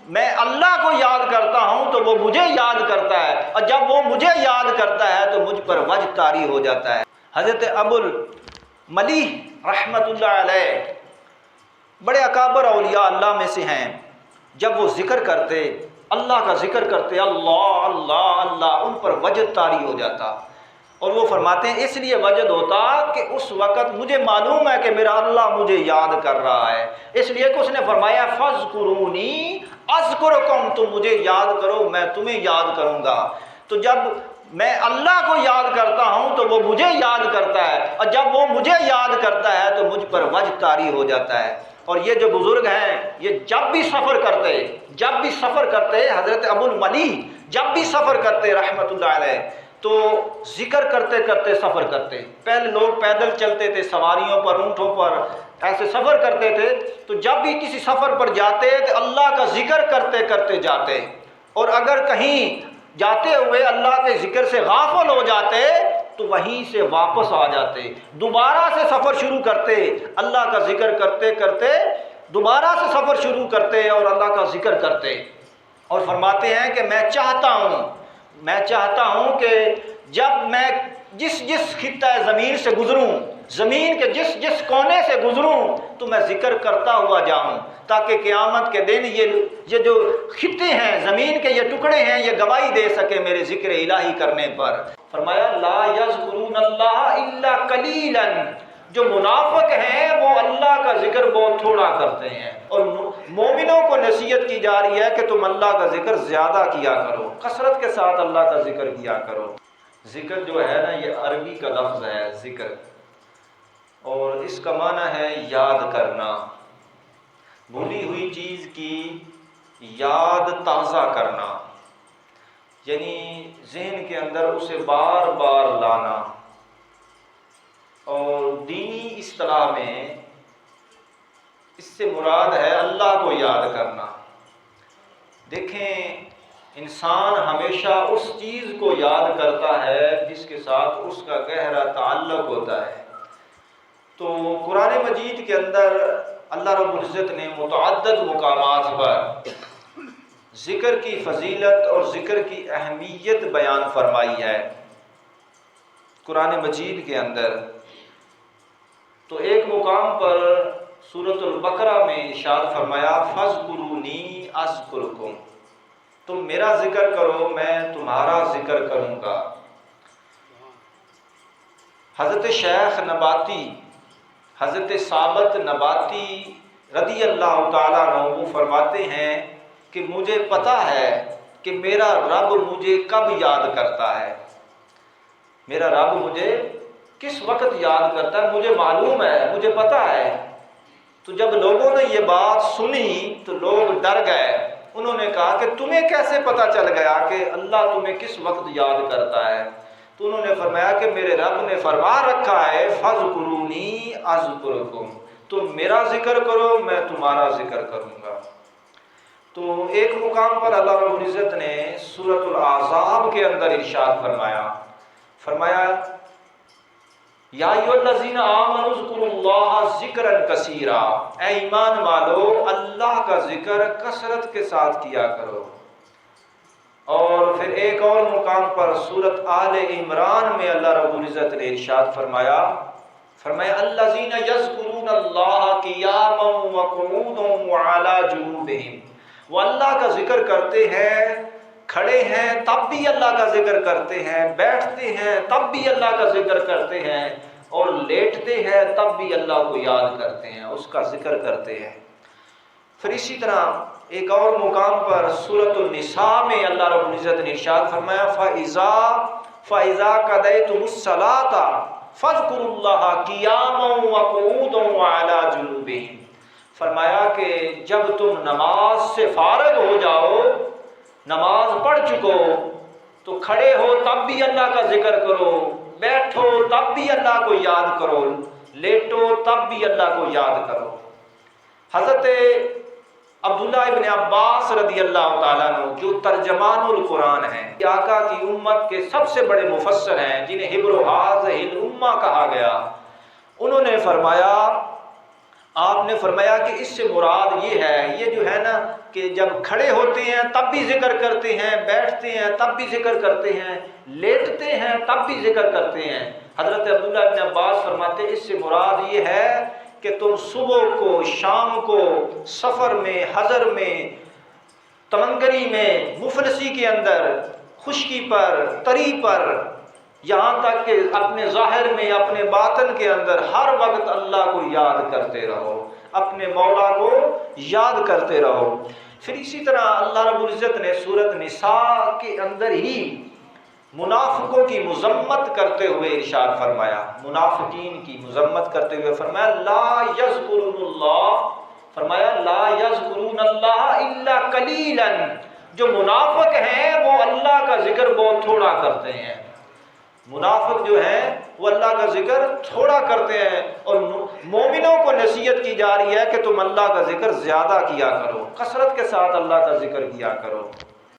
میں اللہ کو یاد کرتا ہوں تو وہ مجھے یاد کرتا ہے، اور جب وہ مجھے یاد کرتا ہے تو مجھ پر وجہ طاری ہو جاتا ہے۔ حضرت ابو الملیح رحمۃ اللہ علیہ بڑے اکابر اولیاء اللہ میں سے ہیں، جب وہ ذکر کرتے، اللہ کا ذکر کرتے، اللہ اللہ اللہ، ان پر وجد طاری ہو جاتا، اور وہ فرماتے ہیں اس لیے وجد ہوتا کہ اس وقت مجھے معلوم ہے کہ میرا اللہ مجھے یاد کر رہا ہے، اس لیے کہ اس نے فرمایا فاذکرونی اذکرکم، تم مجھے یاد کرو میں تمہیں یاد کروں گا۔ تو جب میں اللہ کو یاد کرتا ہوں تو وہ مجھے یاد کرتا ہے، اور جب وہ مجھے یاد کرتا ہے تو مجھ پر وجد طاری ہو جاتا ہے۔ اور یہ جو بزرگ ہیں یہ جب بھی سفر کرتے حضرت ابو الملیح جب بھی سفر کرتے رحمۃ اللہ علیہ تو ذکر کرتے کرتے سفر کرتے۔ پہلے لوگ پیدل چلتے تھے، سواریوں پر، اونٹوں پر ایسے سفر کرتے تھے، تو جب بھی کسی سفر پر جاتے تو اللہ کا ذکر کرتے کرتے جاتے، اور اگر کہیں جاتے ہوئے اللہ کے ذکر سے غافل ہو جاتے تو وہیں سے واپس آ جاتے، دوبارہ سے سفر شروع کرتے، اللہ کا ذکر کرتے کرتے دوبارہ سے سفر شروع کرتے اور اللہ کا ذکر کرتے، اور فرماتے ہیں کہ میں چاہتا ہوں کہ جب میں جس خطہ زمین سے گزروں، زمین کے جس کونے سے گزروں تو میں ذکر کرتا ہوا جاؤں، تاکہ قیامت کے دن یہ جو خطے ہیں، زمین کے یہ ٹکڑے ہیں، یہ گواہی دے سکے میرے ذکر الہی کرنے پر۔ فرمایا لا یذکرون اللہ الا قلیلا، جو منافق ہیں وہ اللہ کا ذکر بہت تھوڑا کرتے ہیں، اور مومنوں کو نصیحت کی جا رہی ہے کہ تم اللہ کا ذکر زیادہ کیا کرو، کثرت کے ساتھ اللہ کا ذکر کیا کرو۔ ذکر جو ہے نا یہ عربی کا لفظ ہے ذکر، اور اس کا معنی ہے یاد کرنا، بھولی ہوئی چیز کی یاد تازہ کرنا، یعنی ذہن کے اندر اسے بار بار لانا۔ اور دینی اصطلاح میں اس سے مراد ہے اللہ کو یاد کرنا۔ دیکھیں انسان ہمیشہ اس چیز کو یاد کرتا ہے جس کے ساتھ اس کا گہرا تعلق ہوتا ہے۔ تو قرآن مجید کے اندر اللہ رب العزت نے متعدد مقامات پر ذکر کی فضیلت اور ذکر کی اہمیت بیان فرمائی ہے قرآن مجید کے اندر۔ تو ایک مقام پر سورۃ البقرہ میں ارشاد فرمایا فاذکرونی اذکرکم، تم میرا ذکر کرو میں تمہارا ذکر کروں گا۔ حضرت شیخ نباتی، حضرت ثابت نباتی رضی اللہ تعالیٰ عنہ وہ فرماتے ہیں کہ مجھے پتہ ہے کہ میرا رب مجھے کب یاد کرتا ہے، میرا رب مجھے کس وقت یاد کرتا ہے، مجھے معلوم ہے، مجھے پتہ ہے۔ تو جب لوگوں نے یہ بات سنی تو لوگ ڈر گئے، انہوں نے کہا کہ تمہیں کیسے پتہ چل گیا کہ اللہ تمہیں کس وقت یاد کرتا ہے؟ تو انہوں نے فرمایا کہ میرے رب نے فرما رکھا ہے فاذکرونی اذکرکم، تم میرا ذکر کرو میں تمہارا ذکر کروں گا۔ تو ایک مقام پر اللہ رب العزت نے سورۃ الاحزاب کے اندر ارشاد فرمایا یا ایھا الذین آمنوا اذکروا اللہ ذکرا کثیرا، اے ایمان والو اللہ کا ذکر کثرت کے ساتھ کیا کرو۔ اور پھر ایک اور مقام پر سورۃ آل عمران میں اللہ رب العزت نے ارشاد فرمایا الذین یذکرون اللہ قیاما وقعودا وعلی جنوبہم، وہ اللہ کا ذکر کرتے ہیں، کھڑے ہیں تب بھی اللہ کا ذکر کرتے ہیں، بیٹھتے ہیں تب بھی اللہ کا ذکر کرتے ہیں، اور لیٹتے ہیں تب بھی اللہ کو یاد کرتے ہیں، اس کا ذکر کرتے ہیں۔ پھر اسی طرح ایک اور مقام پر سورۃ النساء میں اللہ رب العزت نے ارشاد فرمایا فَإِذَا قَضَيْتُمُ الصَّلَاةَ فَاذْكُرُوا اللَّهَ قِيَامًا وَقُعُودًا وَعَلَى جُنُوبِهِمْ، فرمایا کہ جب تم نماز سے فارغ ہو جاؤ، نماز پڑھ چکو، تو کھڑے ہو تب بھی اللہ کا ذکر کرو، بیٹھو تب بھی اللہ کو یاد کرو، لیٹو تب بھی اللہ کو یاد کرو۔ حضرت عبداللہ ابن عباس رضی اللہ تعالیٰ عنہ جو ترجمان القرآن ہیں، آقا کی امت کے سب سے بڑے مفسر ہیں، جنہیں حبر هذه الامہ کہا گیا، انہوں نے فرمایا آپ نے فرمایا کہ اس سے مراد یہ ہے، یہ جو ہے نا کہ جب کھڑے ہوتے ہیں تب بھی ذکر کرتے ہیں، بیٹھتے ہیں تب بھی ذکر کرتے ہیں، لیٹتے ہیں تب بھی ذکر کرتے ہیں۔ حضرت عبداللہ بن عباس فرماتے ہیں اس سے مراد یہ ہے کہ تم صبح کو، شام کو، سفر میں، حضر میں، تمنگری میں، مفلسی کے اندر، خشکی پر، تری پر، یہاں تک کہ اپنے ظاہر میں، اپنے باطن کے اندر ہر وقت اللہ کو یاد کرتے رہو، اپنے مولا کو یاد کرتے رہو۔ پھر اسی طرح اللہ رب العزت نے سورۃ نساء کے اندر ہی منافقوں کی مذمت کرتے ہوئے ارشاد فرمایا، منافقین کی مذمت کرتے ہوئے فرمایا لا یذکرون اللہ، فرمایا لا یذکرون اللہ الا قلیلا، جو منافق ہیں وہ اللہ کا ذکر بہت تھوڑا کرتے ہیں۔ منافق جو ہیں وہ اللہ کا ذکر تھوڑا کرتے ہیں، اور مومنوں کو نصیحت کی جا رہی ہے کہ تم اللہ کا ذکر زیادہ کیا کرو، کثرت کے ساتھ اللہ کا ذکر کیا کرو۔